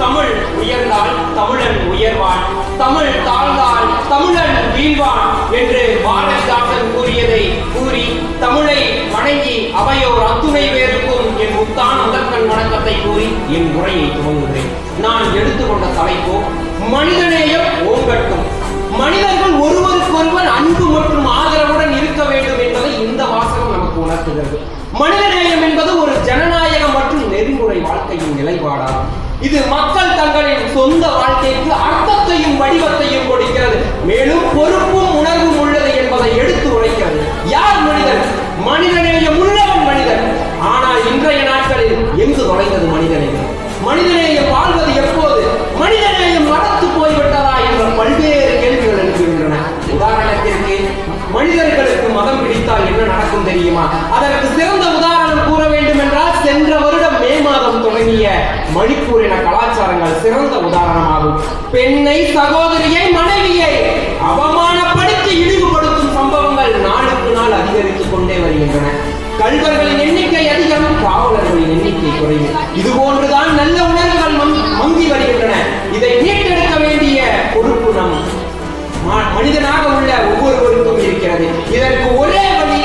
தமிழ் உயர்ந்தால் தமிழன் உயர்வான், தமிழ் தாழ்ந்தால் தமிழன் வீழ்வான் என்று பாரதிதாசன் கூறியதை கூறி தமிழை வணங்கி அவையோர் அத்துணை பேருக்கும் என் முத்தான முதற்கண் வணக்கத்தை கூறி என் உரையை துவங்குகிறேன். நான் எடுத்துக்கொண்ட தலைப்போ மனிதநேயம் ஓங்கட்டும். மனிதர்கள் ஒருவருக்கொருவர் அன்பு மற்றும் ஆதரவுடன் இருக்க வேண்டும் என்பதை இந்த வாசகம் நமக்கு உணர்த்துகிறது. மனிதநேயம் என்பது ஒரு ஜனநாயக மற்றும் நெறிமுறை வாழ்க்கையின் நிலைப்பாடாகும். இது மக்கள் தங்களின் சொந்த வாழ்க்கைக்கு அர்த்தத்தையும் வடிவத்தையும் கொடுக்கிறது. மேலும் பொறுப்பும் உணர்வும் உள்ளது என்பதை எடுத்து உரைக்கிறது. யார் மனிதன்? மனிதநேயம் உள்ளவன் மனிதன். ஆனால் இன்றைய நாட்களில் எங்கு தொலைந்தது மனிதநேயம்? மனிதநேயம் வாழ்வது எப்போது? மனிதநேயம் மறந்து போய்விட்டதா என்ற பல்வேறு கேள்விகள் எழுப்புகின்றன. உதாரணத்திற்கு, மனிதர்களுக்கு மதம் பிடித்தால் என்ன நடக்கும் தெரியுமா? அதற்கு சிறந்த உதாரணம் கூற வேண்டும் என்றால் சென்ற வருடம் மே மாதம் தொடங்கிய மணிப்பூரின கலாச்சாரங்கள் சிறந்த உதாரணமாகும். பெண்ணை, சகோதரியை, மனைவியை அவமானப்படுத்தி இழிவுபடுத்தும் சம்பவங்கள் நாளுக்கு நாள் அதிகரித்துக் கொண்டே வருகின்றன. கல்வர்களின் எண்ணிக்கை அதிகம், காவலர்களின் எண்ணிக்கை குறையும். இதுபோன்றுதான் நல்ல உணர்வுகள் மங்கி வருகின்றன. இதை மீட்டெடுக்க வேண்டிய பொறுப்பு நம் மனிதனாக உள்ள ஒவ்வொருவருக்கும் இருக்கிறது. இதற்கு ஒரே வழி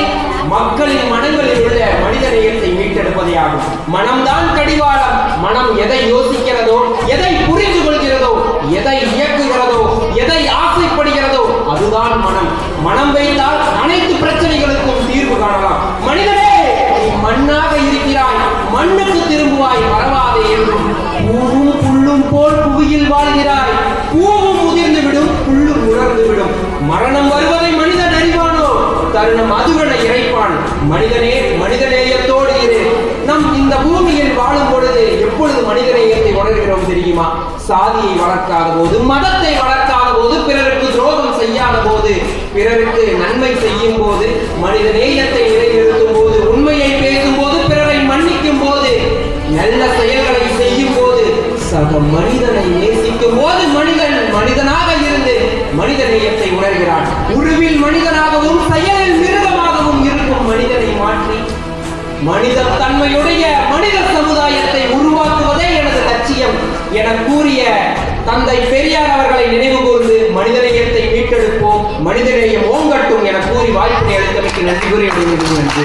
மக்களின் மனங்களில் உள்ள மனித நேயத்தை மீட்டெடுப்பதே ஆகும். மனம்தான் கடிவாளம். மனம் எதை யோசிக்கிறதோ, எதை புரிந்து கொள்கிறதோ, எதை இயக்குகிறதோ, எதை ஆசைப்படுகிறதோ அதுதான் மனம். மனம் வைத்தால் அனைத்து பிரச்சனைகளுக்கும் தீர்வு காணலாம். மனிதனே, நீ மண்ணாக இருக்கிறாய், மண்ணுக்கு திரும்புவாய், மறவாதே என்றும். பூவும் புல்லும் போல் புவியில் வாழ்கிறாய், பூவும் உதிர்ந்து விடும், புல்லும் உணர்ந்து விடும். மரணம் வருவதை மனிதன் அறிவானோ? தருணம் அதுவனை இறைப்பான். மனிதனே, மனிதநேயத்தோடு இரு. நம் இந்த பூமியில் வாழும் பொழுது எப்பொழுது மனிதநேயத்தை உணர்கிறோம் தெரியுமா? சாதியை வளர்க்காத போது, மதத்தை வளர்க்காத போது, பிறருக்கு துரோகம் செய்யாத போது, பிறருக்கு நன்மை செய்யும் போது, மனித நேயத்தை நிலைநிறுத்தும் போது, உண்மையை பேசும் போது, பிறரை மன்னிக்கும் போது, நல்ல செயல்களை செய்யும் போது, சக மனிதனை நேசிக்கும் போது மனிதன் மனிதனாக இருந்து மனித நேயத்தை உணர்கிறான். உருவில் மனிதனாகவும் செயலில் மிருகமாகவும் இருக்கும் மனிதனை மாற்றி மனித தன்மையுடைய மனித சமுதாயத்தை உருவாக்குவதே எனது லட்சியம் என கூறிய தந்தை பெரியார் அவர்களை நினைவு கூர்ந்து மனிதநேயத்தை மீட்டெடுப்போம், மனிதநேயம் ஓங்கட்டும் என கூறி வாய்ப்பினை அளித்தமைக்கு நன்றி கூறி நன்றி.